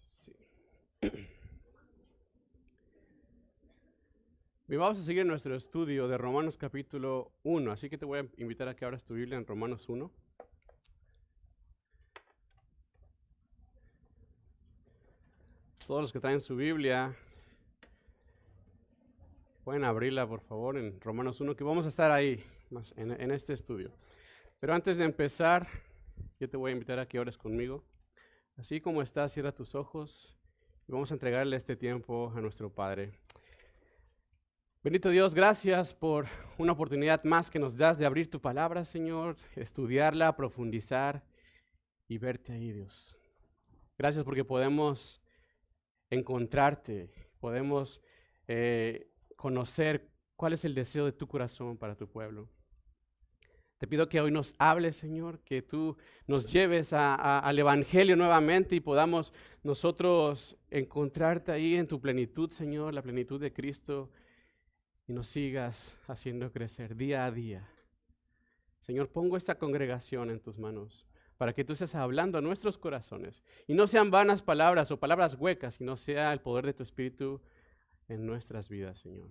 Sí. Bien, vamos a seguir nuestro estudio de Romanos capítulo 1, así que te voy a invitar a que abras tu Biblia en Romanos 1. Todos los que traen su Biblia, pueden abrirla por favor en Romanos 1, que vamos a estar ahí en este estudio. Pero antes de empezar, yo te voy a invitar a que ores conmigo. Así como estás, cierra tus ojos y vamos a entregarle este tiempo a nuestro Padre. Bendito Dios, gracias por una oportunidad más que nos das de abrir tu palabra, Señor, estudiarla, profundizar y verte ahí, Dios. Gracias porque podemos encontrarte, podemos conocer cuál es el deseo de tu corazón para tu pueblo. Te pido que hoy nos hables, Señor, que tú nos lleves al Evangelio nuevamente y podamos nosotros encontrarte ahí en tu plenitud, Señor, la plenitud de Cristo, y nos sigas haciendo crecer día a día. Señor, pongo esta congregación en tus manos para que tú estés hablando a nuestros corazones y no sean vanas palabras o palabras huecas, sino sea el poder de tu Espíritu en nuestras vidas, Señor.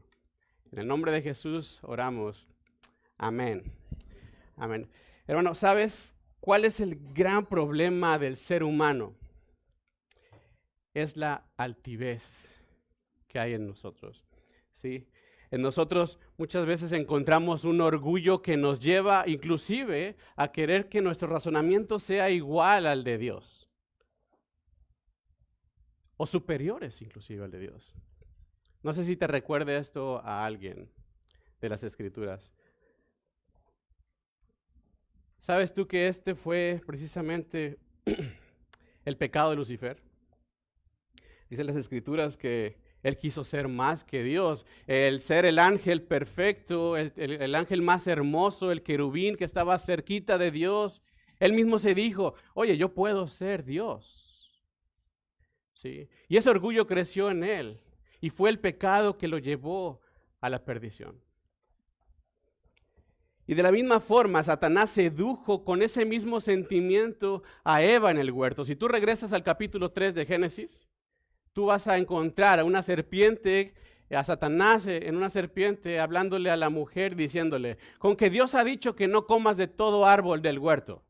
En el nombre de Jesús oramos. Amén. Amén. Hermano, ¿sabes cuál es el gran problema del ser humano? Es la altivez que hay en nosotros, ¿sí? En nosotros muchas veces encontramos un orgullo que nos lleva inclusive a querer que nuestro razonamiento sea igual al de Dios. O superiores inclusive al de Dios. No sé si te recuerde esto a alguien de las Escrituras. ¿Sabes tú que este fue precisamente el pecado de Lucifer? Dicen las Escrituras que él quiso ser más que Dios, el ser el ángel perfecto, el ángel más hermoso, el querubín que estaba cerquita de Dios. Él mismo se dijo, oye, yo puedo ser Dios. ¿Sí? Y ese orgullo creció en él y fue el pecado que lo llevó a la perdición. Y de la misma forma, Satanás sedujo con ese mismo sentimiento a Eva en el huerto. Si tú regresas al capítulo 3 de Génesis, tú vas a encontrar a una serpiente, a Satanás en una serpiente, hablándole a la mujer, diciéndole, con que Dios ha dicho que no comas de todo árbol del huerto.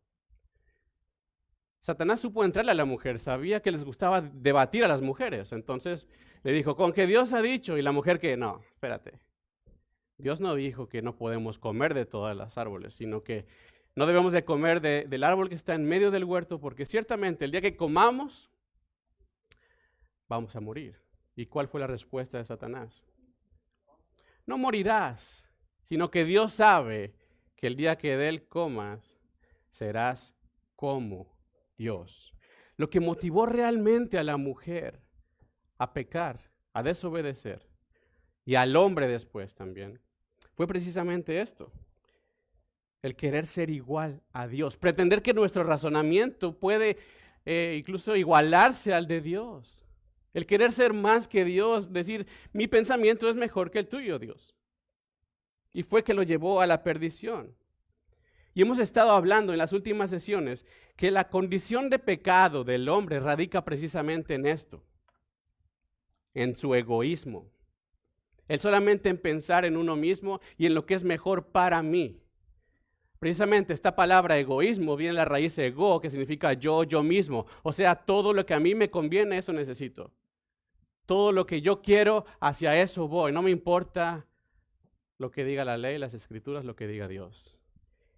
Satanás supo entrarle a la mujer, sabía que les gustaba debatir a las mujeres, entonces le dijo, con que Dios ha dicho, y la mujer que no, espérate. Dios no dijo que no podemos comer de todos los árboles, sino que no debemos de comer del árbol que está en medio del huerto, porque ciertamente el día que comamos, vamos a morir. ¿Y cuál fue la respuesta de Satanás? No morirás, sino que Dios sabe que el día que de él comas, serás como Dios. Lo que motivó realmente a la mujer a pecar, a desobedecer, y al hombre después también, fue precisamente esto. El querer ser igual a Dios, pretender que nuestro razonamiento puede incluso igualarse al de Dios. El querer ser más que Dios, decir, mi pensamiento es mejor que el tuyo, Dios. Y fue que lo llevó a la perdición. Y hemos estado hablando en las últimas sesiones que la condición de pecado del hombre radica precisamente en esto, en su egoísmo. El solamente en pensar en uno mismo y en lo que es mejor para mí. Precisamente esta palabra egoísmo viene de la raíz ego, que significa yo mismo. O sea, todo lo que a mí me conviene, eso necesito. Todo lo que yo quiero, hacia eso voy. No me importa lo que diga la ley, las escrituras, lo que diga Dios.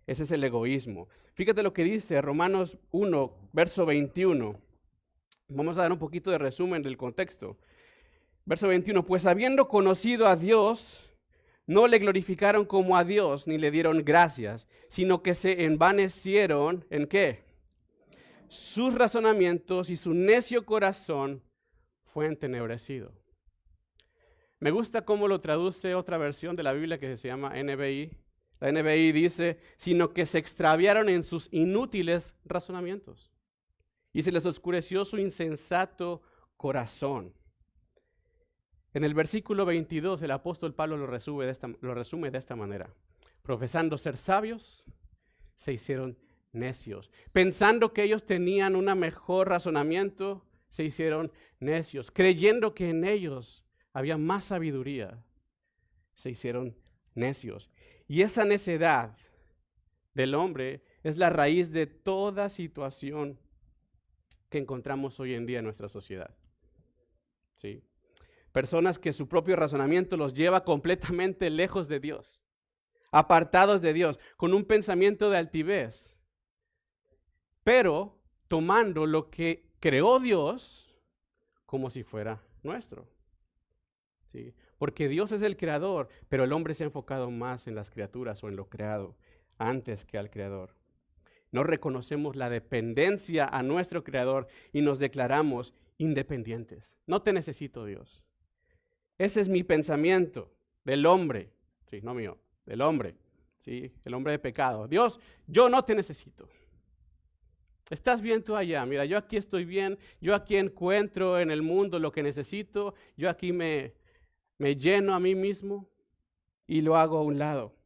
Ese es el egoísmo. Fíjate lo que dice Romanos 1, verso 21. Vamos a dar un poquito de resumen del contexto. Verso 21, pues habiendo conocido a Dios, no le glorificaron como a Dios, ni le dieron gracias, sino que se envanecieron, ¿en qué? Sus razonamientos y su necio corazón fue entenebrecido. Me gusta cómo lo traduce otra versión de la Biblia que se llama NBI. La NBI dice, sino que se extraviaron en sus inútiles razonamientos y se les oscureció su insensato corazón. En el versículo 22, el apóstol Pablo lo resume de esta manera. Profesando ser sabios, se hicieron necios. Pensando que ellos tenían un mejor razonamiento, se hicieron necios, creyendo que en ellos había más sabiduría, se hicieron necios. Y esa necedad del hombre es la raíz de toda situación que encontramos hoy en día en nuestra sociedad. ¿Sí? Personas que su propio razonamiento los lleva completamente lejos de Dios, apartados de Dios, con un pensamiento de altivez, pero tomando lo que creó Dios como si fuera nuestro. ¿Sí? Porque Dios es el creador, pero el hombre se ha enfocado más en las criaturas o en lo creado antes que al creador. No reconocemos la dependencia a nuestro creador y nos declaramos independientes. No te necesito, Dios. Ese es mi pensamiento del hombre, sí, no mío, del hombre, sí, el hombre de pecado. Dios, yo no te necesito. ¿Estás bien tú allá? Mira, yo aquí estoy bien, yo aquí encuentro en el mundo lo que necesito, yo aquí me lleno a mí mismo y lo hago a un lado.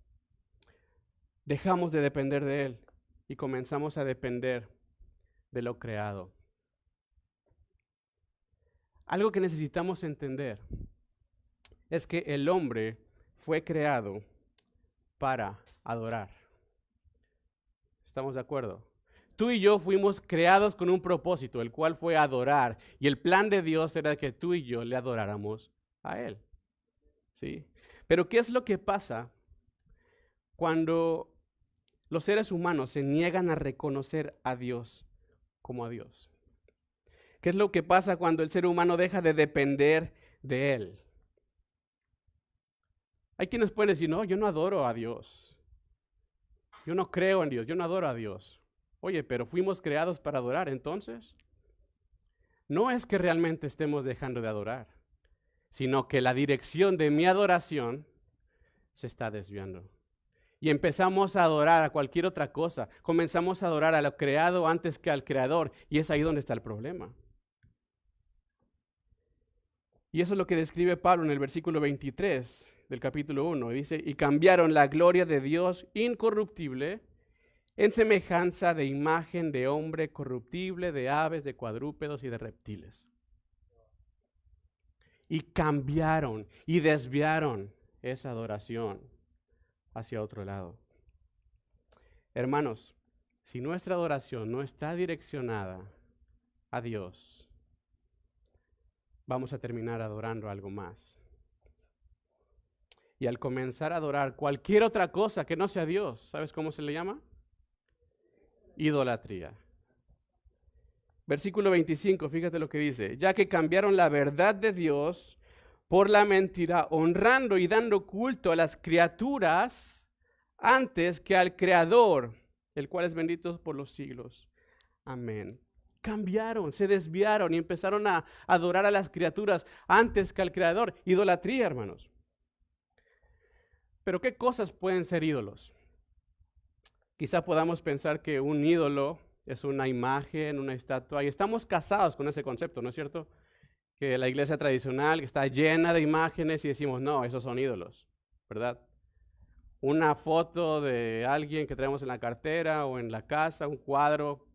Dejamos de depender de Él y comenzamos a depender de lo creado. Algo que necesitamos entender es que el hombre fue creado para adorar. ¿Estamos de acuerdo? Tú y yo fuimos creados con un propósito, el cual fue adorar. Y el plan de Dios era que tú y yo le adoráramos a Él. ¿Sí? Pero ¿qué es lo que pasa cuando los seres humanos se niegan a reconocer a Dios como a Dios? ¿Qué es lo que pasa cuando el ser humano deja de depender de Él? Hay quienes pueden decir, no, yo no adoro a Dios. Yo no creo en Dios, yo no adoro a Dios. Oye, pero fuimos creados para adorar, entonces. No es que realmente estemos dejando de adorar, sino que la dirección de mi adoración se está desviando. Y empezamos a adorar a cualquier otra cosa. Comenzamos a adorar a lo creado antes que al creador. Y es ahí donde está el problema. Y eso es lo que describe Pablo en el versículo 23 del capítulo 1. Dice, y cambiaron la gloria de Dios incorruptible en semejanza de imagen de hombre corruptible, de aves, de cuadrúpedos y de reptiles. Y cambiaron y desviaron esa adoración hacia otro lado. Hermanos, si nuestra adoración no está direccionada a Dios, vamos a terminar adorando algo más. Y al comenzar a adorar cualquier otra cosa que no sea Dios, ¿sabes cómo se le llama? Idolatría. Versículo 25, fíjate lo que dice. Ya que cambiaron la verdad de Dios por la mentira, honrando y dando culto a las criaturas antes que al Creador, el cual es bendito por los siglos. Amén. Cambiaron, se desviaron y empezaron a adorar a las criaturas antes que al Creador. Idolatría, hermanos. Pero ¿qué cosas pueden ser ídolos? Quizá podamos pensar que un ídolo es una imagen, una estatua, y estamos casados con ese concepto, ¿no es cierto? Que la iglesia tradicional está llena de imágenes y decimos, no, esos son ídolos, ¿verdad? Una foto de alguien que traemos en la cartera o en la casa, un cuadro,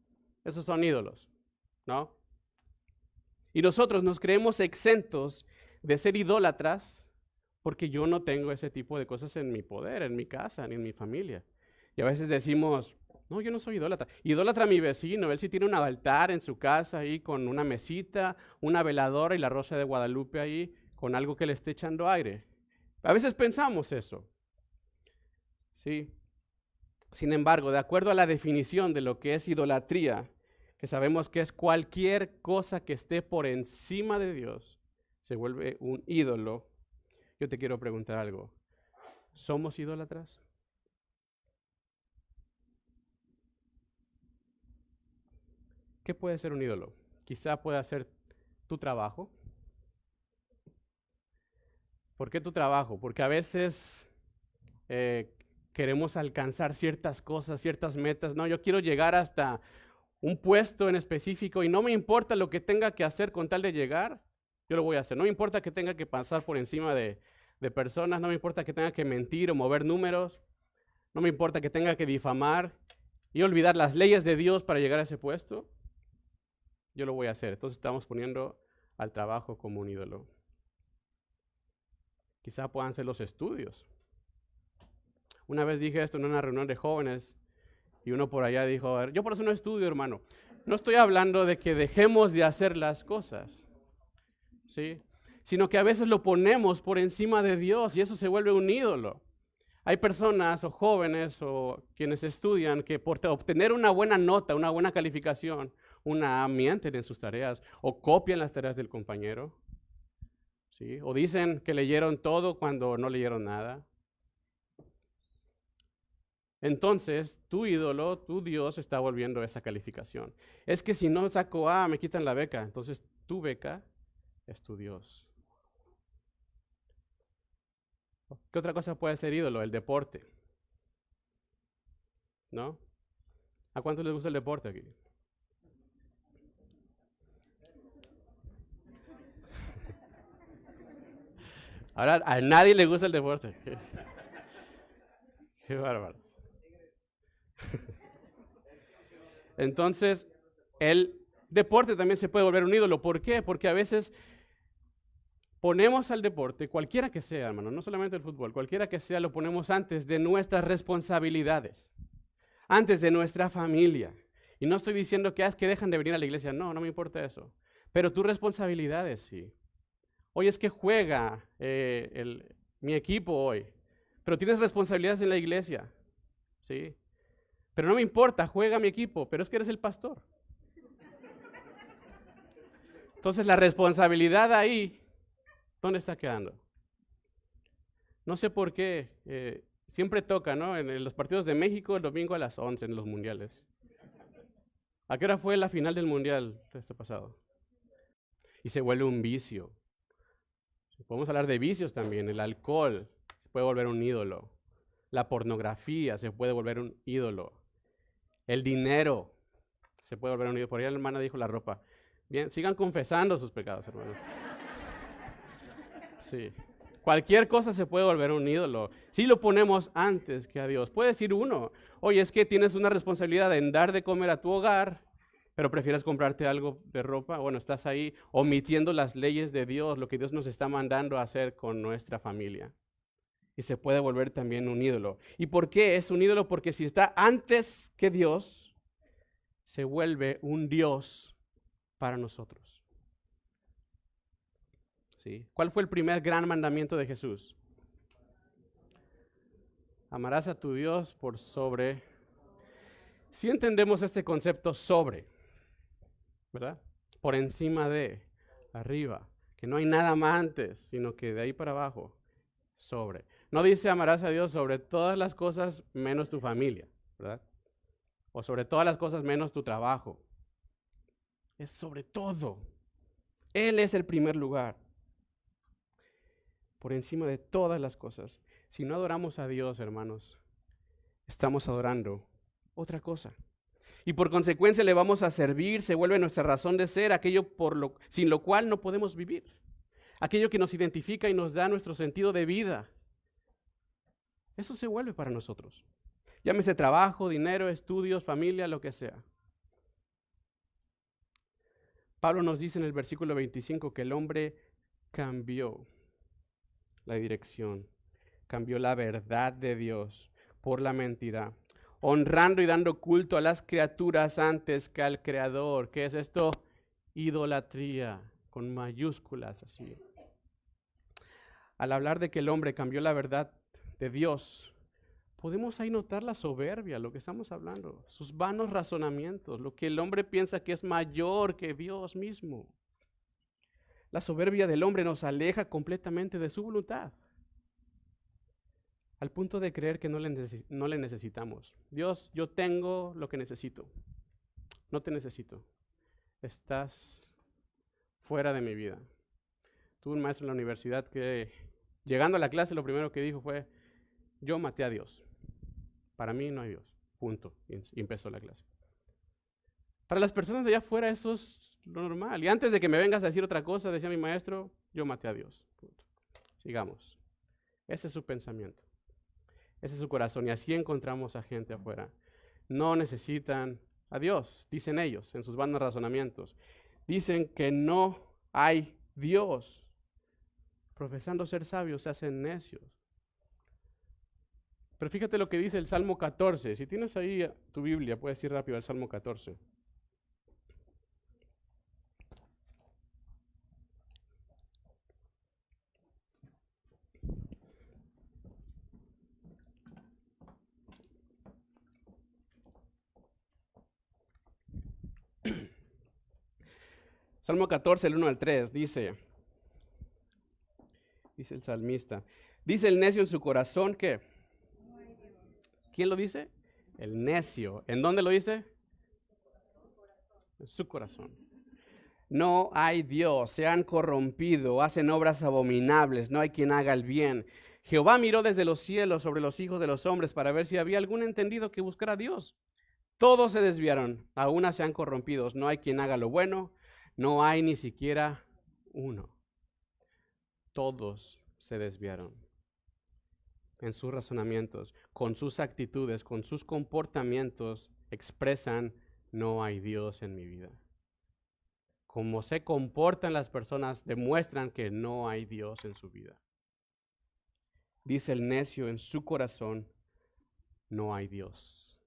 esos son ídolos, ¿no? Y nosotros nos creemos exentos de ser idólatras porque yo no tengo ese tipo de cosas en mi poder, en mi casa, ni en mi familia. Y a veces decimos, no, yo no soy idólatra. Idólatra a mi vecino, él sí tiene un altar en su casa ahí con una mesita, una veladora y la rosa de Guadalupe ahí con algo que le esté echando aire. A veces pensamos eso. Sí. Sin embargo, de acuerdo a la definición de lo que es idolatría, que sabemos que es cualquier cosa que esté por encima de Dios, se vuelve un ídolo. Yo te quiero preguntar algo. ¿Somos idólatras? ¿Qué puede ser un ídolo? Quizá pueda ser tu trabajo. ¿Por qué tu trabajo? Porque a veces queremos alcanzar ciertas cosas, ciertas metas. No, yo quiero llegar hasta un puesto en específico y no me importa lo que tenga que hacer con tal de llegar, yo lo voy a hacer. No me importa que tenga que pasar por encima de personas, no me importa que tenga que mentir o mover números, no me importa que tenga que difamar y olvidar las leyes de Dios para llegar a ese puesto. yo lo voy a hacer. Entonces estamos poniendo al trabajo como un ídolo. Quizá puedan ser los estudios. Una vez dije esto en una reunión de jóvenes y uno por allá dijo, "A ver, yo por eso no estudio, hermano. No estoy hablando de que dejemos de hacer las cosas, ¿sí? Sino que a veces lo ponemos por encima de Dios y eso se vuelve un ídolo. Hay personas o jóvenes o quienes estudian que por obtener una buena nota, una buena calificación, mienten en sus tareas o copian las tareas del compañero, ¿sí? O dicen que leyeron todo cuando no leyeron nada. Entonces, tu ídolo, tu Dios, está volviendo esa calificación. Es que si no saco A, me quitan la beca. Entonces, tu beca es tu Dios. ¿Qué otra cosa puede ser ídolo? El deporte. ¿No? ¿A cuántos les gusta el deporte aquí? Ahora, a nadie le gusta el deporte. Qué bárbaro. Entonces, el deporte también se puede volver un ídolo. ¿Por qué? Porque a veces ponemos al deporte, cualquiera que sea, hermano, no solamente el fútbol, cualquiera que sea, lo ponemos antes de nuestras responsabilidades, antes de nuestra familia. Y no estoy diciendo que es que dejan de venir a la iglesia, no me importa eso. Pero tus responsabilidades, sí. Hoy es que juega mi equipo hoy, pero tienes responsabilidades en la iglesia, ¿sí? Pero no me importa, juega mi equipo, pero es que eres el pastor. Entonces la responsabilidad ahí, ¿dónde está quedando? No sé por qué, siempre toca, ¿no? En los partidos de México el domingo a las 11 en los mundiales. ¿A qué hora fue la final del mundial de este pasado? Y se vuelve un vicio. Podemos hablar de vicios también. El alcohol se puede volver un ídolo. La pornografía se puede volver un ídolo. El dinero se puede volver un ídolo. Por ahí la hermana dijo la ropa. Bien, sigan confesando sus pecados, hermanos. Sí. Cualquier cosa se puede volver un ídolo. Si lo ponemos antes que a Dios. Puede decir uno, oye, es que tienes una responsabilidad en dar de comer a tu hogar, pero prefieres comprarte algo de ropa. Bueno, estás ahí omitiendo las leyes de Dios, lo que Dios nos está mandando a hacer con nuestra familia. Y se puede volver también un ídolo. ¿Y por qué es un ídolo? Porque si está antes que Dios, se vuelve un Dios para nosotros. ¿Sí? ¿Cuál fue el primer gran mandamiento de Jesús? Amarás a tu Dios por sobre. Si entendemos este concepto sobre, ¿verdad? Por encima de, arriba, que no hay nada más antes, sino que de ahí para abajo, sobre. No dice amarás a Dios sobre todas las cosas menos tu familia, ¿verdad? O sobre todas las cosas menos tu trabajo. Es sobre todo. Él es el primer lugar. Por encima de todas las cosas. Si no adoramos a Dios, hermanos, estamos adorando otra cosa. Y por consecuencia le vamos a servir, se vuelve nuestra razón de ser, aquello sin lo cual no podemos vivir. Aquello que nos identifica y nos da nuestro sentido de vida. Eso se vuelve para nosotros. Llámese trabajo, dinero, estudios, familia, lo que sea. Pablo nos dice en el versículo 25 que el hombre cambió la dirección, cambió la verdad de Dios por la mentira, honrando y dando culto a las criaturas antes que al Creador. ¿Qué es esto? Idolatría, con mayúsculas así. Al hablar de que el hombre cambió la verdad de Dios, podemos ahí notar la soberbia, lo que estamos hablando, sus vanos razonamientos, lo que el hombre piensa que es mayor que Dios mismo. La soberbia del hombre nos aleja completamente de su voluntad, al punto de creer que no le necesitamos. Dios, yo tengo lo que necesito, no te necesito, estás fuera de mi vida. Tuve un maestro en la universidad que, llegando a la clase, lo primero que dijo fue, yo maté a Dios, para mí no hay Dios, punto, y empezó la clase. Para las personas de allá afuera eso es lo normal. Y antes de que me vengas a decir otra cosa, decía mi maestro, yo maté a Dios. Punto. Sigamos. Ese es su pensamiento. Ese es su corazón. Y así encontramos a gente afuera. No necesitan a Dios, dicen ellos, en sus vanos razonamientos. dicen que no hay Dios. Profesando ser sabios se hacen necios. Pero fíjate lo que dice el Salmo 14. Si tienes ahí tu Biblia, puedes ir rápido al Salmo 14. Salmo 14, el 1 al 3, dice el salmista, dice el necio en su corazón que, ¿quién lo dice? El necio. ¿En dónde lo dice? En su corazón. No hay Dios, se han corrompido, hacen obras abominables, no hay quien haga el bien. Jehová miró desde los cielos sobre los hijos de los hombres para ver si había algún entendido que buscara a Dios. Todos se desviaron, a una se han corrompido, no hay quien haga lo bueno, no hay ni siquiera uno. Todos se desviaron en sus razonamientos, con sus actitudes, con sus comportamientos, expresan, no hay Dios en mi vida. Como se comportan las personas, demuestran que no hay Dios en su vida. Dice el necio en su corazón, no hay Dios.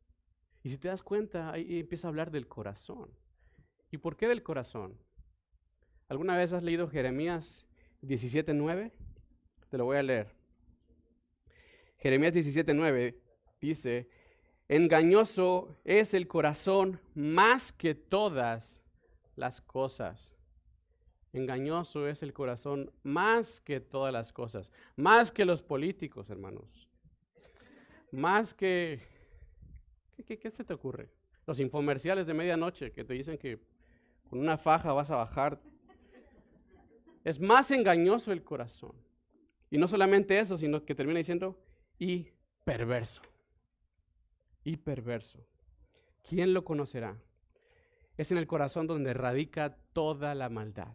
Y si te das cuenta, ahí empieza a hablar del corazón. ¿Y por qué del corazón? ¿Alguna vez has leído Jeremías 17:9? Te lo voy a leer. Jeremías 17:9 dice, engañoso es el corazón más que todas las cosas. Engañoso es el corazón más que todas las cosas. Más que los políticos, hermanos. Más que... ¿Qué se te ocurre? Los infomerciales de medianoche que te dicen que con una faja vas a bajar. Es más engañoso el corazón. Y no solamente eso, sino que termina diciendo, y perverso. Y perverso. ¿Quién lo conocerá? Es en el corazón donde radica toda la maldad.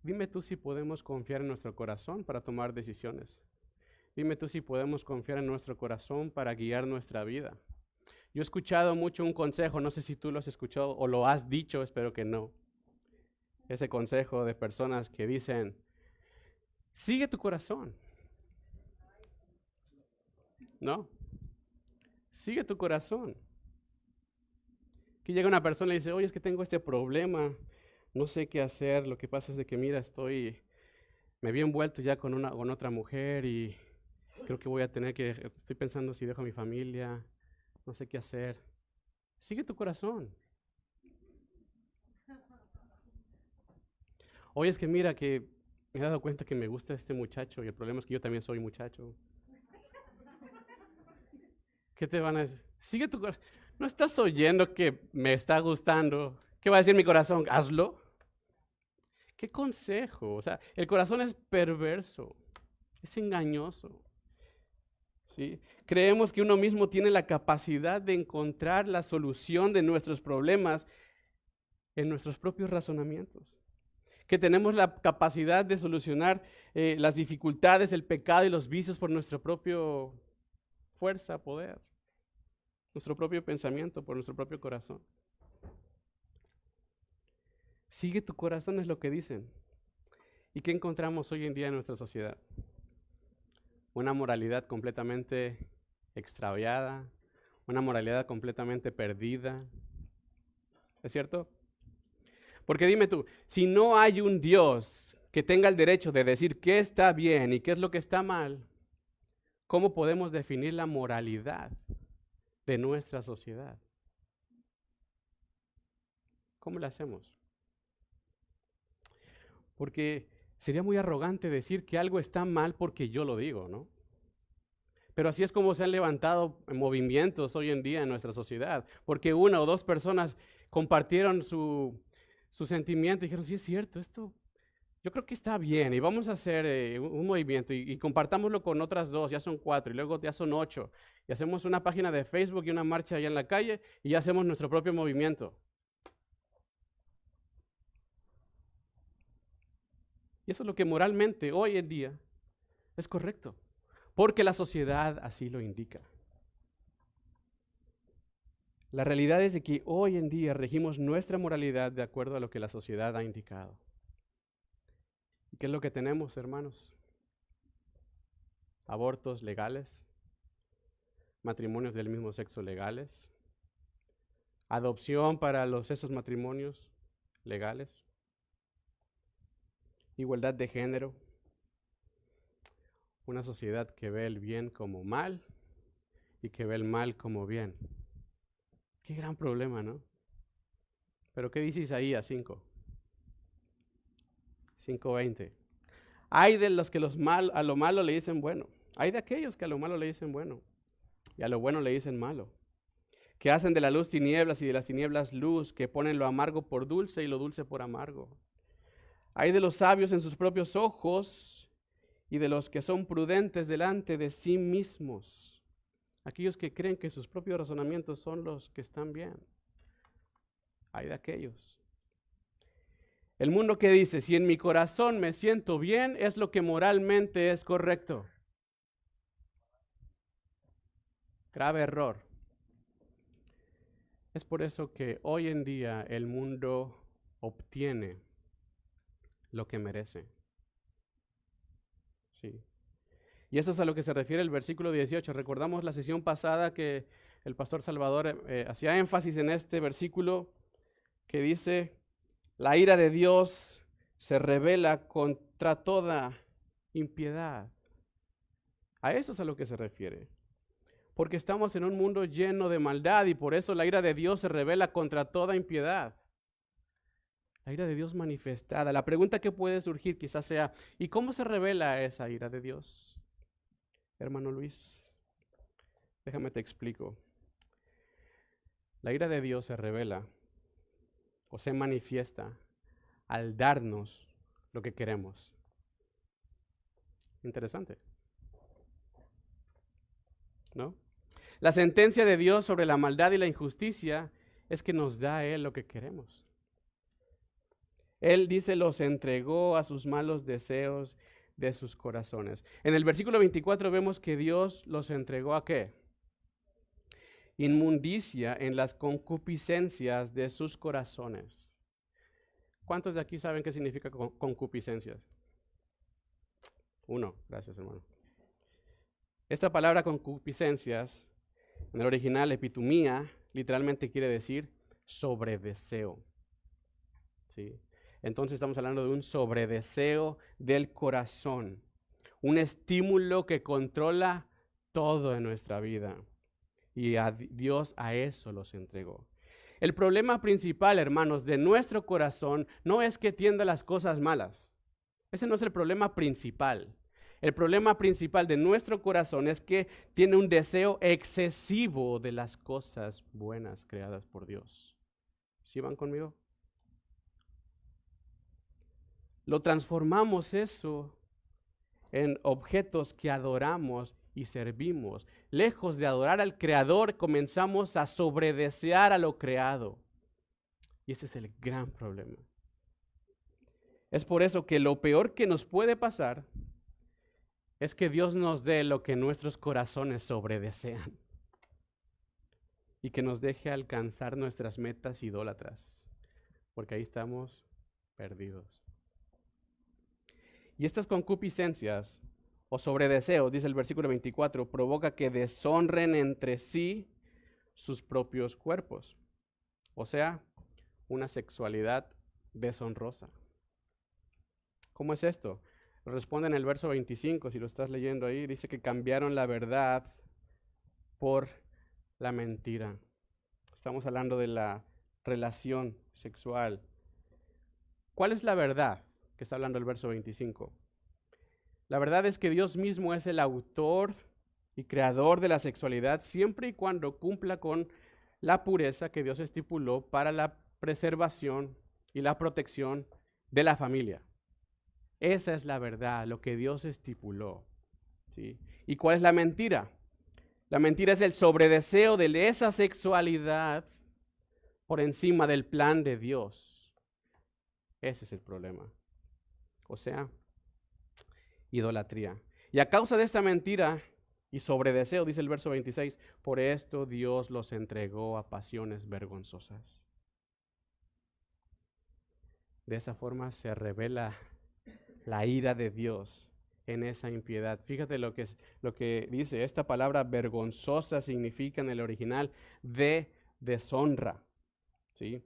Dime tú si podemos confiar en nuestro corazón para tomar decisiones. Dime tú si podemos confiar en nuestro corazón para guiar nuestra vida. Yo he escuchado mucho un consejo, no sé si tú lo has escuchado o lo has dicho, espero que no. Ese consejo de personas que dicen, sigue tu corazón. No, sigue tu corazón. Que llega una persona y dice, oye, es que tengo este problema, no sé qué hacer, lo que pasa es de que mira, me vi envuelto ya con otra mujer y creo que estoy pensando si dejo a mi familia, no sé qué hacer. Sigue tu corazón. Oye, es que mira que me he dado cuenta que me gusta este muchacho y el problema es que yo también soy muchacho. ¿Qué te van a decir? Sigue tu corazón. No estás oyendo que me está gustando. ¿Qué va a decir mi corazón? Hazlo. ¿Qué consejo? O sea, el corazón es perverso, es engañoso. ¿Sí? Creemos que uno mismo tiene la capacidad de encontrar la solución de nuestros problemas en nuestros propios razonamientos. Que tenemos la capacidad de solucionar las dificultades, el pecado y los vicios por nuestra propia fuerza, poder. Nuestro propio pensamiento, por nuestro propio corazón. Sigue tu corazón es lo que dicen. ¿Y qué encontramos hoy en día en nuestra sociedad? Una moralidad completamente extraviada, una moralidad completamente perdida. ¿Es cierto? Porque dime tú, si no hay un Dios que tenga el derecho de decir qué está bien y qué es lo que está mal, ¿cómo podemos definir la moralidad de nuestra sociedad? ¿Cómo lo hacemos? Porque sería muy arrogante decir que algo está mal porque yo lo digo, ¿no? Pero así es como se han levantado movimientos hoy en día en nuestra sociedad, porque una o dos personas compartieron su sentimiento y dijeron, sí es cierto, esto yo creo que está bien y vamos a hacer un movimiento y compartámoslo con otras dos, ya son 4 y luego ya son 8 y hacemos una página de Facebook y una marcha allá en la calle y ya hacemos nuestro propio movimiento. Y eso es lo que moralmente hoy en día es correcto, porque la sociedad así lo indica. La realidad es de que hoy en día regimos nuestra moralidad de acuerdo a lo que la sociedad ha indicado. ¿Y qué es lo que tenemos, hermanos? Abortos legales, matrimonios del mismo sexo legales, adopción para esos matrimonios legales, igualdad de género, una sociedad que ve el bien como mal y que ve el mal como bien. Qué gran problema, ¿no? Pero ¿qué dice Isaías 5:20? Hay de los que a lo malo le dicen bueno. Hay de aquellos que a lo malo le dicen bueno y a lo bueno le dicen malo. Que hacen de la luz tinieblas y de las tinieblas luz, que ponen lo amargo por dulce y lo dulce por amargo. Hay de los sabios en sus propios ojos y de los que son prudentes delante de sí mismos. Aquellos que creen que sus propios razonamientos son los que están bien. Hay de aquellos. El mundo que dice, si en mi corazón me siento bien, es lo que moralmente es correcto. Grave error. Es por eso que hoy en día el mundo obtiene lo que merece. Sí. Y eso es a lo que se refiere el versículo 18. Recordamos la sesión pasada que el pastor Salvador hacía énfasis en este versículo que dice, la ira de Dios se revela contra toda impiedad. A eso es a lo que se refiere. Porque estamos en un mundo lleno de maldad y por eso la ira de Dios se revela contra toda impiedad. La ira de Dios manifestada. La pregunta que puede surgir quizás sea, ¿y cómo se revela esa ira de Dios? Hermano Luis, déjame te explico. La ira de Dios se revela o se manifiesta al darnos lo que queremos. Interesante, ¿no? La sentencia de Dios sobre la maldad y la injusticia es que nos da a Él lo que queremos. Él dice, los entregó a sus malos deseos de sus corazones. En el versículo 24 vemos que Dios los entregó ¿a qué? Inmundicia en las concupiscencias de sus corazones. ¿Cuántos de aquí saben qué significa concupiscencias? Uno, gracias hermano. Esta palabra concupiscencias, en el original epitumía, literalmente quiere decir sobredeseo. ¿Sí? Entonces estamos hablando de un sobredeseo del corazón, un estímulo que controla todo en nuestra vida. Y a Dios a eso los entregó. El problema principal, hermanos, de nuestro corazón no es que tienda las cosas malas. Ese no es el problema principal. El problema principal de nuestro corazón es que tiene un deseo excesivo de las cosas buenas creadas por Dios. ¿Sí van conmigo? Lo transformamos eso en objetos que adoramos y servimos. Lejos de adorar al Creador, comenzamos a sobredesear a lo creado. Y ese es el gran problema. Es por eso que lo peor que nos puede pasar es que Dios nos dé lo que nuestros corazones sobredesean y que nos deje alcanzar nuestras metas idólatras, porque ahí estamos perdidos. Y estas concupiscencias o sobredeseos, dice el versículo 24, provoca que deshonren entre sí sus propios cuerpos. O sea, una sexualidad deshonrosa. ¿Cómo es esto? Responde en el verso 25, si lo estás leyendo ahí, dice que cambiaron la verdad por la mentira. Estamos hablando de la relación sexual. ¿Cuál es la verdad que está hablando el verso 25? La verdad es que Dios mismo es el autor y creador de la sexualidad siempre y cuando cumpla con la pureza que Dios estipuló para la preservación y la protección de la familia. Esa es la verdad, lo que Dios estipuló. ¿Sí? ¿Y cuál es la mentira? La mentira es el sobredeseo de esa sexualidad por encima del plan de Dios. Ese es el problema. O sea, idolatría. Y a causa de esta mentira Y sobre deseo, dice el verso 26, por esto Dios los entregó a pasiones vergonzosas. De esa forma se revela la ira de Dios en esa impiedad. Fíjate lo que dice, esta palabra vergonzosa significa en el original de deshonra, ¿sí?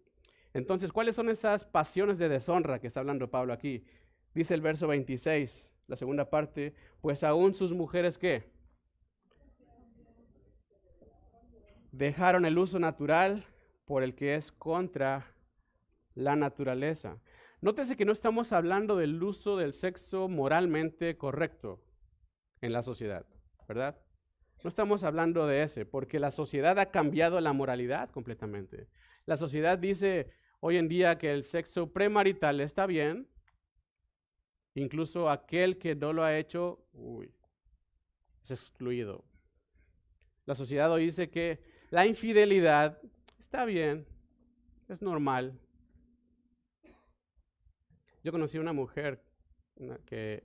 Entonces, ¿cuáles son esas pasiones de deshonra que está hablando Pablo aquí? Dice el verso 26, la segunda parte, pues aún sus mujeres, ¿qué? Dejaron el uso natural por el que es contra la naturaleza. Nótese que no estamos hablando del uso del sexo moralmente correcto en la sociedad, ¿verdad? No estamos hablando de ese, porque la sociedad ha cambiado la moralidad completamente. La sociedad dice hoy en día que el sexo premarital está bien, incluso aquel que no lo ha hecho, es excluido. La sociedad hoy dice que la infidelidad está bien, es normal. Yo conocí a una mujer que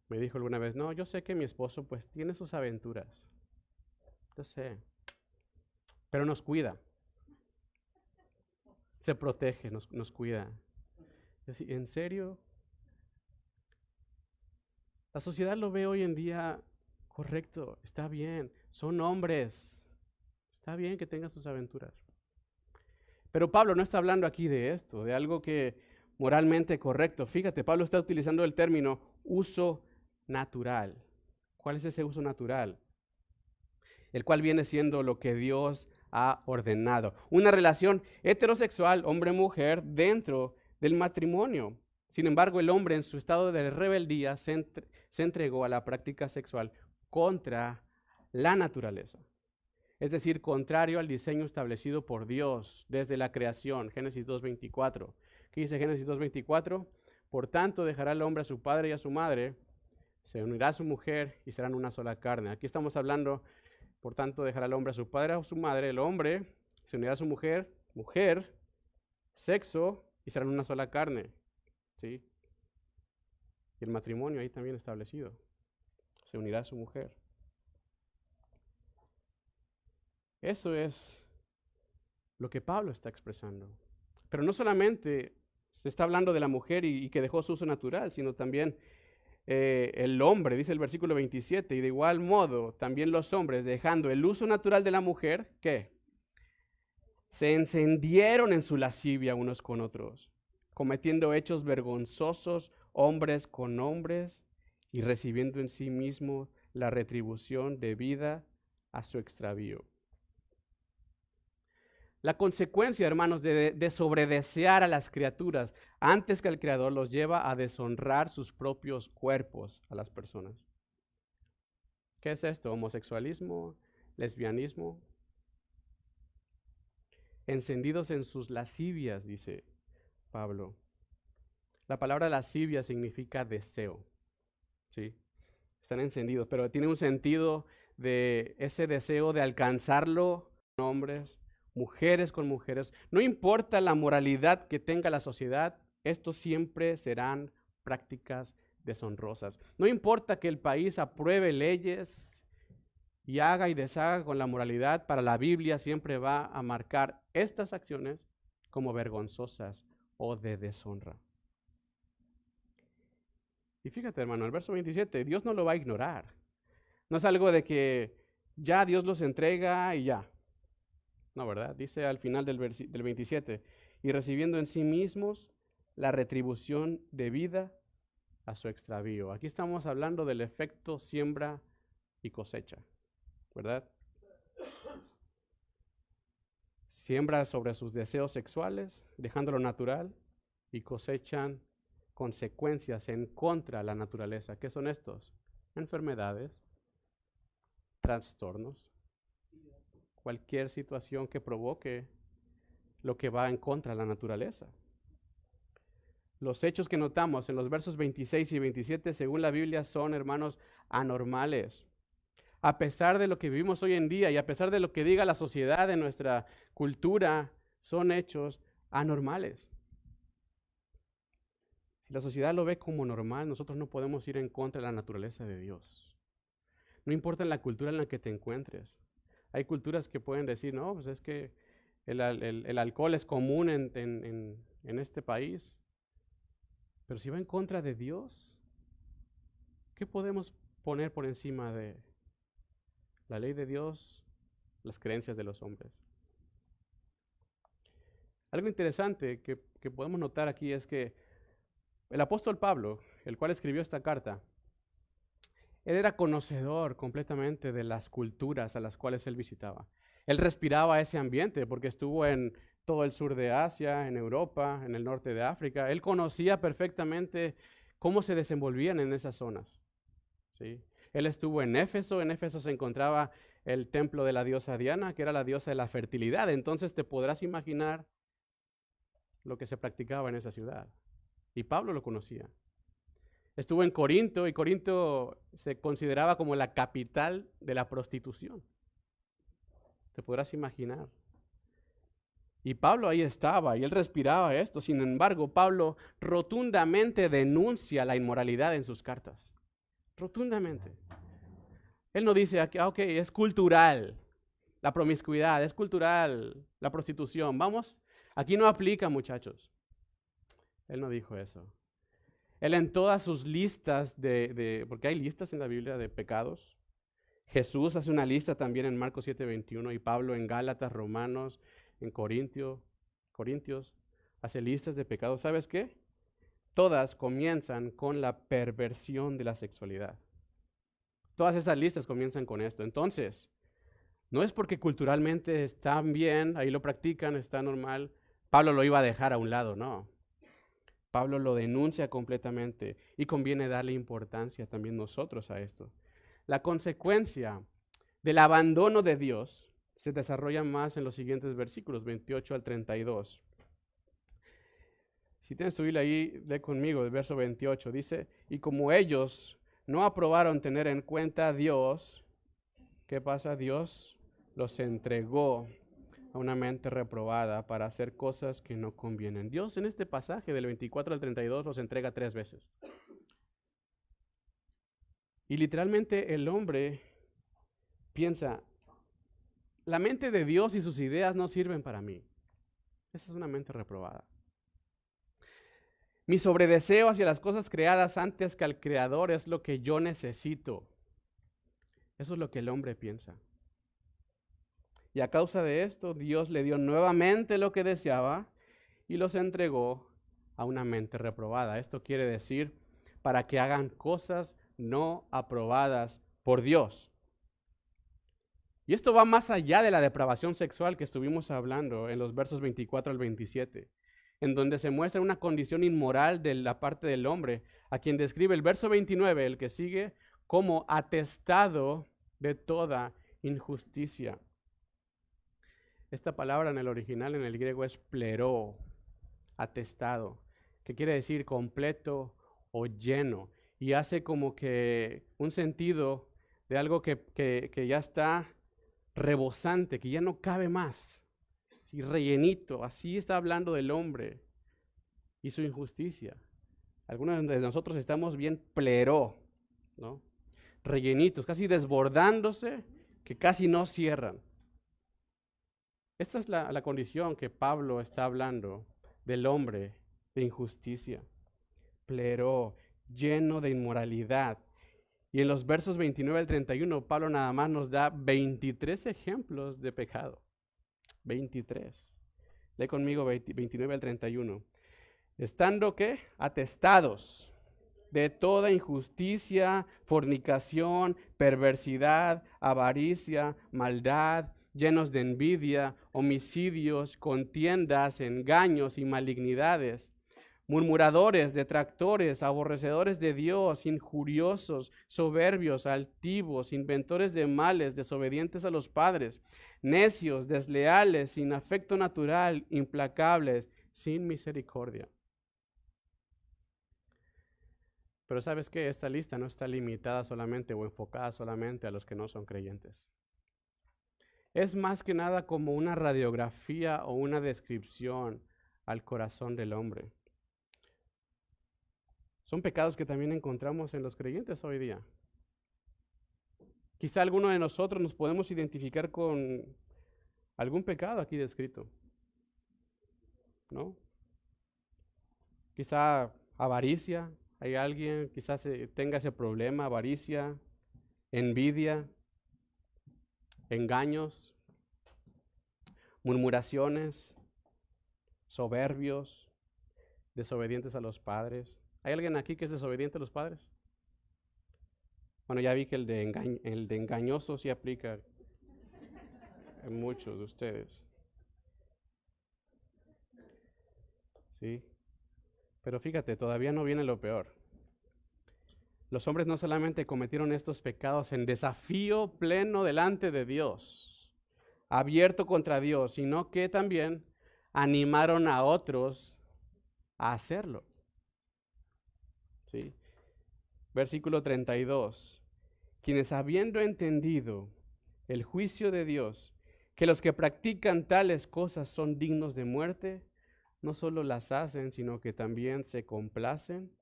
me dijo alguna vez, no, yo sé que mi esposo pues tiene sus aventuras, yo sé, pero nos cuida, se protege, nos cuida. Así, ¿en serio? La sociedad lo ve hoy en día correcto, está bien, son hombres, está bien que tengan sus aventuras. Pero Pablo no está hablando aquí de esto, de algo que moralmente correcto. Fíjate, Pablo está utilizando el término uso natural. ¿Cuál es ese uso natural? El cual viene siendo lo que Dios ha ordenado. Una relación heterosexual, hombre-mujer, dentro del matrimonio. Sin embargo, el hombre en su estado de rebeldía se entregó a la práctica sexual contra la naturaleza. Es decir, contrario al diseño establecido por Dios desde la creación. Génesis 2:24. ¿Qué dice Génesis 2:24? Por tanto, dejará el hombre a su padre y a su madre, se unirá a su mujer y serán una sola carne. Aquí estamos hablando, por tanto, dejará el hombre a su padre y a su madre, el hombre se unirá a su mujer, sexo, y serán una sola carne. ¿Sí? Y el matrimonio ahí también establecido. Se unirá a su mujer. Eso es lo que Pablo está expresando. Pero no solamente se está hablando de la mujer y que dejó su uso natural, sino también el hombre, dice el versículo 27, y de igual modo también los hombres, dejando el uso natural de la mujer, ¿qué? Se encendieron en su lascivia unos con otros, cometiendo hechos vergonzosos hombres con hombres y recibiendo en sí mismo la retribución debida a su extravío. La consecuencia, hermanos, de sobredesear a las criaturas antes que al Creador los lleva a deshonrar sus propios cuerpos a las personas. ¿Qué es esto? ¿Homosexualismo? ¿Lesbianismo? Encendidos en sus lascivias, dice Pablo. La palabra lascivia significa deseo, ¿sí? Están encendidos, pero tiene un sentido de ese deseo de alcanzarlo con hombres, mujeres con mujeres. No importa la moralidad que tenga la sociedad, estos siempre serán prácticas deshonrosas. No importa que el país apruebe leyes y haga y deshaga con la moralidad, para la Biblia siempre va a marcar estas acciones como vergonzosas o de deshonra. Y fíjate, hermano, el verso 27, Dios no lo va a ignorar. No es algo de que ya Dios los entrega y ya. No, ¿verdad? Dice al final del 27, y recibiendo en sí mismos la retribución debida a su extravío. Aquí estamos hablando del efecto siembra y cosecha, ¿verdad? Siembra sobre sus deseos sexuales, dejándolo natural, y cosechan consecuencias en contra de la naturaleza. ¿Qué son estos? Enfermedades, trastornos, cualquier situación que provoque lo que va en contra de la naturaleza. Los hechos que notamos en los versos 26 y 27, según la Biblia, son, hermanos, anormales. A pesar de lo que vivimos hoy en día y a pesar de lo que diga la sociedad de nuestra cultura, son hechos anormales. Si la sociedad lo ve como normal, nosotros no podemos ir en contra de la naturaleza de Dios. No importa en la cultura en la que te encuentres. Hay culturas que pueden decir, no, pues es que el alcohol es común en este país. Pero si va en contra de Dios, ¿qué podemos poner por encima de la ley de Dios, las creencias de los hombres? Algo interesante que podemos notar aquí es que el apóstol Pablo, el cual escribió esta carta, él era conocedor completamente de las culturas a las cuales él visitaba. Él respiraba ese ambiente porque estuvo en todo el sur de Asia, en Europa, en el norte de África. Él conocía perfectamente cómo se desenvolvían en esas zonas. ¿Sí? Él estuvo en Éfeso se encontraba el templo de la diosa Diana, que era la diosa de la fertilidad. Entonces te podrás imaginar lo que se practicaba en esa ciudad. Y Pablo lo conocía. Estuvo en Corinto y Corinto se consideraba como la capital de la prostitución. Te podrás imaginar. Y Pablo ahí estaba y él respiraba esto. Sin embargo, Pablo rotundamente denuncia la inmoralidad en sus cartas. Rotundamente. Él no dice, ok, es cultural la promiscuidad, es cultural la prostitución. Vamos, aquí no aplica, muchachos. Él no dijo eso. Él en todas sus listas porque hay listas en la Biblia de pecados. Jesús hace una lista también en Marcos 7:21 y Pablo en Gálatas, Romanos, en Corintios, hace listas de pecados. ¿Sabes qué? Todas comienzan con la perversión de la sexualidad. Todas esas listas comienzan con esto. Entonces, no es porque culturalmente están bien, ahí lo practican, está normal, Pablo lo iba a dejar a un lado, no. Pablo lo denuncia completamente y conviene darle importancia también nosotros a esto. La consecuencia del abandono de Dios se desarrolla más en los siguientes versículos, 28 al 32. Si tienes tu Biblia ahí, lee conmigo el verso 28. Dice, y como ellos no aprobaron tener en cuenta a Dios, ¿qué pasa? Dios los entregó a una mente reprobada para hacer cosas que no convienen. Dios en este pasaje del 24 al 32 los entrega 3 veces. Y literalmente el hombre piensa, la mente de Dios y sus ideas no sirven para mí. Esa es una mente reprobada. Mi sobredeseo hacia las cosas creadas antes que al Creador es lo que yo necesito. Eso es lo que el hombre piensa. Y a causa de esto, Dios le dio nuevamente lo que deseaba y los entregó a una mente reprobada. Esto quiere decir, para que hagan cosas no aprobadas por Dios. Y esto va más allá de la depravación sexual que estuvimos hablando en los versos 24 al 27, en donde se muestra una condición inmoral de la parte del hombre, a quien describe el verso 29, el que sigue, como atestado de toda injusticia. Esta palabra en el original, en el griego, es pleró, atestado, que quiere decir completo o lleno, y hace como que un sentido de algo que ya está rebosante, que ya no cabe más, y rellenito. Así está hablando del hombre y su injusticia. Algunos de nosotros estamos bien pleró, ¿no? Rellenitos, casi desbordándose, que casi no cierran. Esta es la condición que Pablo está hablando del hombre de injusticia. Pleró, lleno de inmoralidad. Y en los versos 29 al 31, Pablo nada más nos da 23 ejemplos de pecado. 23. Lee conmigo 29 al 31. Estando, ¿qué? Atestados de toda injusticia, fornicación, perversidad, avaricia, maldad, llenos de envidia, homicidios, contiendas, engaños y malignidades, murmuradores, detractores, aborrecedores de Dios, injuriosos, soberbios, altivos, inventores de males, desobedientes a los padres, necios, desleales, sin afecto natural, implacables, sin misericordia. Pero ¿sabes qué? Esta lista no está limitada solamente o enfocada solamente a los que no son creyentes. Es más que nada como una radiografía o una descripción al corazón del hombre. Son pecados que también encontramos en los creyentes hoy día. Quizá alguno de nosotros nos podemos identificar con algún pecado aquí descrito, ¿no? Quizá avaricia, hay alguien, quizás tenga ese problema, avaricia, envidia, engaños, murmuraciones, soberbios, desobedientes a los padres. ¿Hay alguien aquí que es desobediente a los padres? Bueno, ya vi que el de engañoso sí aplica en muchos de ustedes. Sí. Pero fíjate, todavía no viene lo peor. Los hombres no solamente cometieron estos pecados en desafío pleno delante de Dios, abierto contra Dios, sino que también animaron a otros a hacerlo. ¿Sí? Versículo 32. Quienes habiendo entendido el juicio de Dios, que los que practican tales cosas son dignos de muerte, no solo las hacen, sino que también se complacen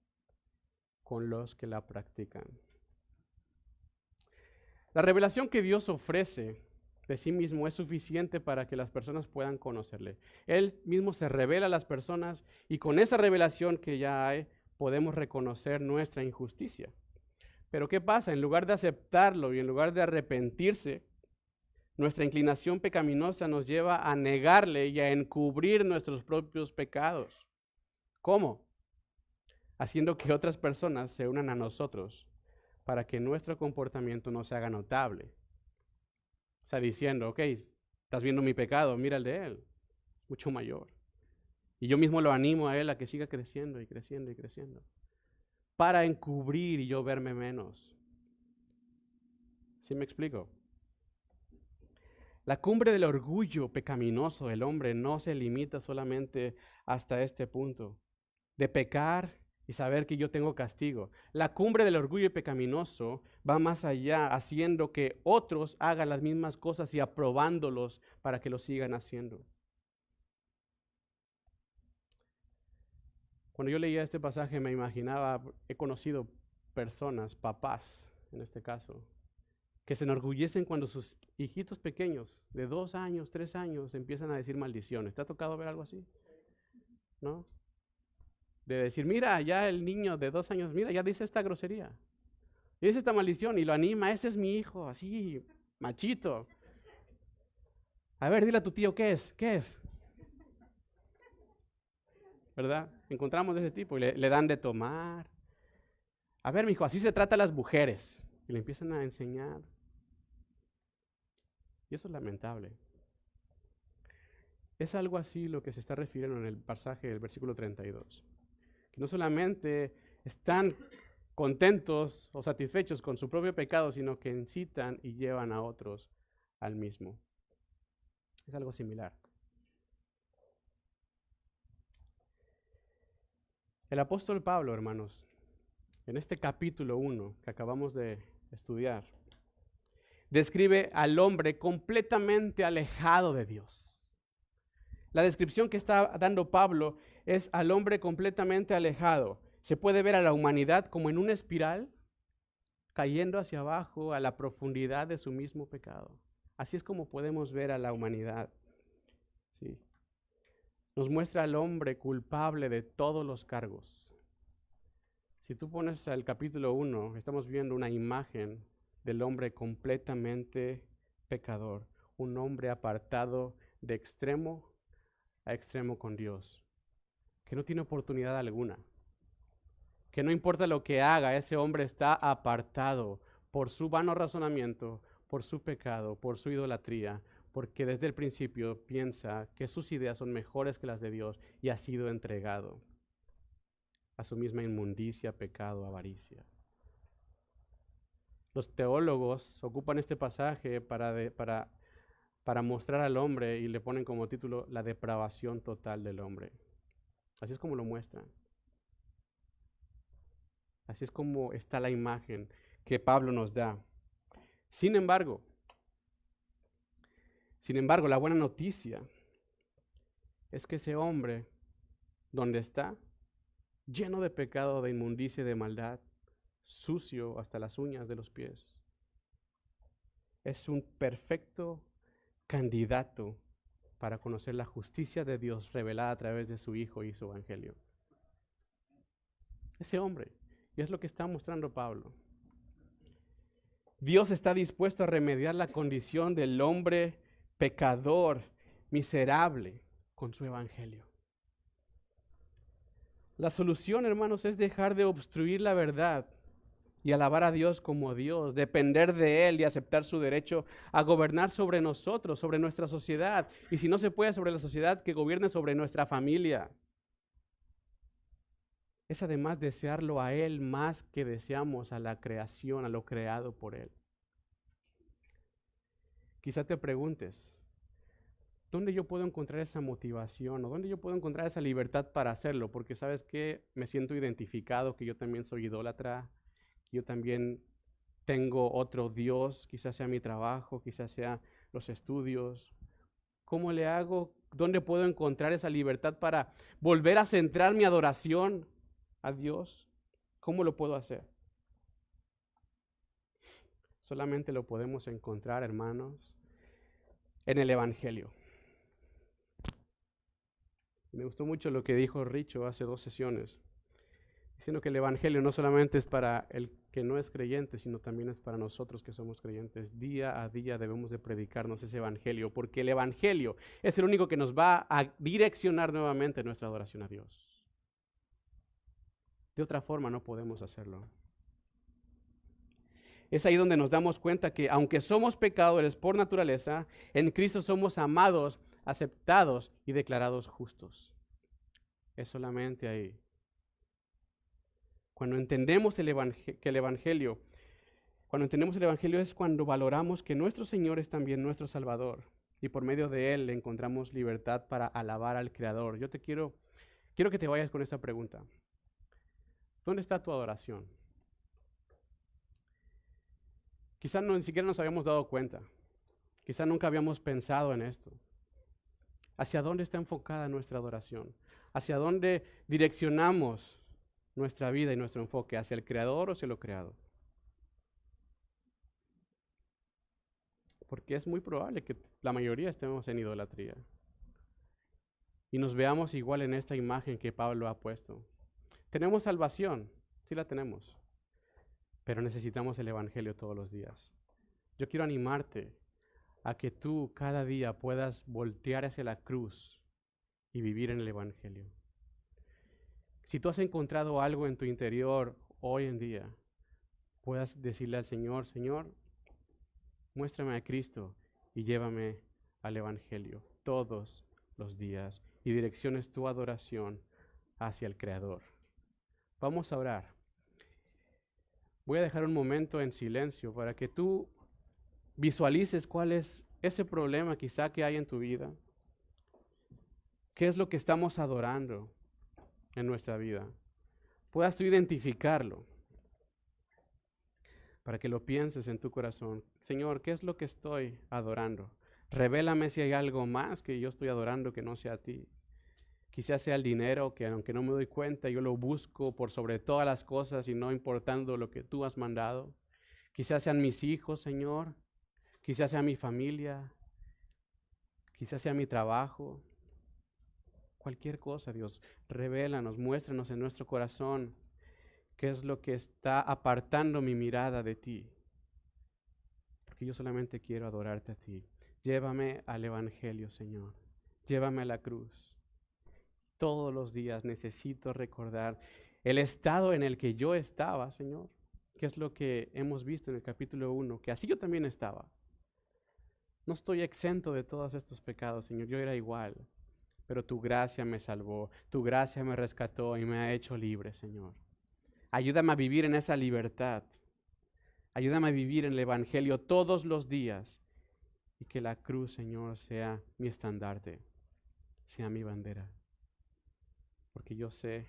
con los que la practican. La revelación que Dios ofrece de sí mismo es suficiente para que las personas puedan conocerle. Él mismo se revela a las personas y con esa revelación que ya hay, podemos reconocer nuestra injusticia. Pero ¿qué pasa? En lugar de aceptarlo y en lugar de arrepentirse, nuestra inclinación pecaminosa nos lleva a negarle y a encubrir nuestros propios pecados. ¿Cómo? Haciendo que otras personas se unan a nosotros para que nuestro comportamiento no se haga notable. O sea, diciendo, ok, estás viendo mi pecado, mira el de él, mucho mayor. Y yo mismo lo animo a él a que siga creciendo y creciendo y creciendo, para encubrir y yo verme menos. ¿Sí me explico? La cumbre del orgullo pecaminoso del hombre no se limita solamente hasta este punto, de pecar y saber que yo tengo castigo. La cumbre del orgullo pecaminoso va más allá, haciendo que otros hagan las mismas cosas y aprobándolos para que lo sigan haciendo. Cuando yo leía este pasaje me imaginaba, he conocido personas, papás en este caso, que se enorgullecen cuando sus hijitos pequeños, de 2 años, 3 años, empiezan a decir maldiciones. ¿Te ha tocado ver algo así? ¿No? De decir, mira, ya el niño de 2 años, mira, ya dice esta grosería. Dice esta maldición y lo anima, ese es mi hijo, así, machito. A ver, dile a tu tío, ¿qué es? ¿Qué es? ¿Verdad? Encontramos de ese tipo y le dan de tomar. A ver, mijo, así se trata a las mujeres. Y le empiezan a enseñar. Y eso es lamentable. Es algo así lo que se está refiriendo en el pasaje del versículo 32. Que no solamente están contentos o satisfechos con su propio pecado, sino que incitan y llevan a otros al mismo. Es algo similar. El apóstol Pablo, hermanos, en este capítulo 1 que acabamos de estudiar, describe al hombre completamente alejado de Dios. La descripción que está dando Pablo es al hombre completamente alejado. Se puede ver a la humanidad como en una espiral, cayendo hacia abajo a la profundidad de su mismo pecado. Así es como podemos ver a la humanidad. ¿Sí? Nos muestra al hombre culpable de todos los cargos. Si tú pones al capítulo 1, estamos viendo una imagen del hombre completamente pecador, un hombre apartado de extremo a extremo con Dios, que no tiene oportunidad alguna, que no importa lo que haga, ese hombre está apartado por su vano razonamiento, por su pecado, por su idolatría, porque desde el principio piensa que sus ideas son mejores que las de Dios y ha sido entregado a su misma inmundicia, pecado, avaricia. Los teólogos ocupan este pasaje para mostrar al hombre y le ponen como título la depravación total del hombre. Así es como lo muestran. Así es como está la imagen que Pablo nos da. Sin embargo, la buena noticia es que ese hombre, donde está, lleno de pecado, de inmundicia y de maldad, sucio hasta las uñas de los pies, es un perfecto candidato para conocer la justicia de Dios revelada a través de su Hijo y su Evangelio. Ese hombre, y es lo que está mostrando Pablo. Dios está dispuesto a remediar la condición del hombre pecador, miserable, con su Evangelio. La solución, hermanos, es dejar de obstruir la verdad y alabar a Dios como Dios, depender de Él y aceptar su derecho a gobernar sobre nosotros, sobre nuestra sociedad. Y si no se puede sobre la sociedad, que gobierne sobre nuestra familia. Es además desearlo a Él más que deseamos a la creación, a lo creado por Él. Quizá te preguntes, ¿dónde yo puedo encontrar esa motivación o dónde yo puedo encontrar esa libertad para hacerlo? Porque sabes que me siento identificado, que yo también soy idólatra, yo también tengo otro Dios, quizás sea mi trabajo, quizás sea los estudios. ¿Cómo le hago? ¿Dónde puedo encontrar esa libertad para volver a centrar mi adoración a Dios? ¿Cómo lo puedo hacer? Solamente lo podemos encontrar, hermanos, en el Evangelio. Me gustó mucho lo que dijo Richo hace 2 sesiones, diciendo que el Evangelio no solamente es para el que no es creyente, sino también es para nosotros que somos creyentes. Día a día debemos de predicarnos ese Evangelio, porque el Evangelio es el único que nos va a direccionar nuevamente nuestra adoración a Dios. De otra forma no podemos hacerlo. Es ahí donde nos damos cuenta que aunque somos pecadores por naturaleza, en Cristo somos amados, aceptados y declarados justos. Es solamente ahí. Cuando entendemos que el Evangelio es cuando valoramos que nuestro Señor es también nuestro Salvador y por medio de Él encontramos libertad para alabar al Creador. Yo quiero que te vayas con esta pregunta. ¿Dónde está tu adoración? Quizás ni siquiera nos habíamos dado cuenta. Quizás nunca habíamos pensado en esto. ¿Hacia dónde está enfocada nuestra adoración? ¿Hacia dónde direccionamos nuestra vida y nuestro enfoque? ¿Hacia el Creador o hacia lo creado? Porque es muy probable que la mayoría estemos en idolatría. Y nos veamos igual en esta imagen que Pablo ha puesto. ¿Tenemos salvación? Sí la tenemos. Pero necesitamos el Evangelio todos los días. Yo quiero animarte a que tú cada día puedas voltear hacia la cruz y vivir en el Evangelio. Si tú has encontrado algo en tu interior hoy en día, puedas decirle al Señor, Señor, muéstrame a Cristo y llévame al Evangelio todos los días y direcciones tu adoración hacia el Creador. Vamos a orar. Voy a dejar un momento en silencio para que tú visualices cuál es ese problema quizá que hay en tu vida. ¿Qué es lo que estamos adorando en nuestra vida? Puedas tú identificarlo para que lo pienses en tu corazón. Señor, ¿qué es lo que estoy adorando? Revélame si hay algo más que yo estoy adorando que no sea a ti. Quizás sea el dinero, que aunque no me doy cuenta, yo lo busco por sobre todas las cosas y no importando lo que tú has mandado. Quizás sean mis hijos, Señor. Quizás sea mi familia. Quizás sea mi trabajo. Cualquier cosa, Dios, revélanos, muéstranos en nuestro corazón qué es lo que está apartando mi mirada de ti. Porque yo solamente quiero adorarte a ti. Llévame al Evangelio, Señor. Llévame a la cruz. Todos los días necesito recordar el estado en el que yo estaba, Señor, que es lo que hemos visto en el capítulo 1, que así yo también estaba. No estoy exento de todos estos pecados, Señor, yo era igual, pero tu gracia me salvó, tu gracia me rescató y me ha hecho libre, Señor. Ayúdame a vivir en esa libertad, ayúdame a vivir en el Evangelio todos los días y que la cruz, Señor, sea mi estandarte, sea mi bandera. Porque yo sé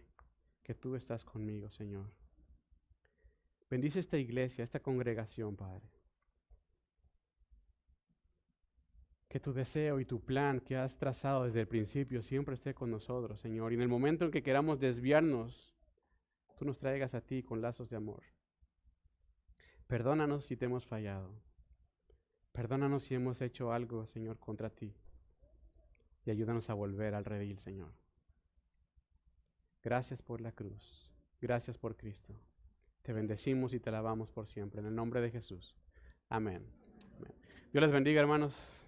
que tú estás conmigo, Señor. Bendice esta iglesia, esta congregación, Padre. Que tu deseo y tu plan que has trazado desde el principio siempre esté con nosotros, Señor. Y en el momento en que queramos desviarnos, tú nos traigas a ti con lazos de amor. Perdónanos si te hemos fallado. Perdónanos si hemos hecho algo, Señor, contra ti. Y ayúdanos a volver al redil, Señor. Gracias por la cruz. Gracias por Cristo. Te bendecimos y te alabamos por siempre. En el nombre de Jesús. Amén. Amén. Dios les bendiga, hermanos.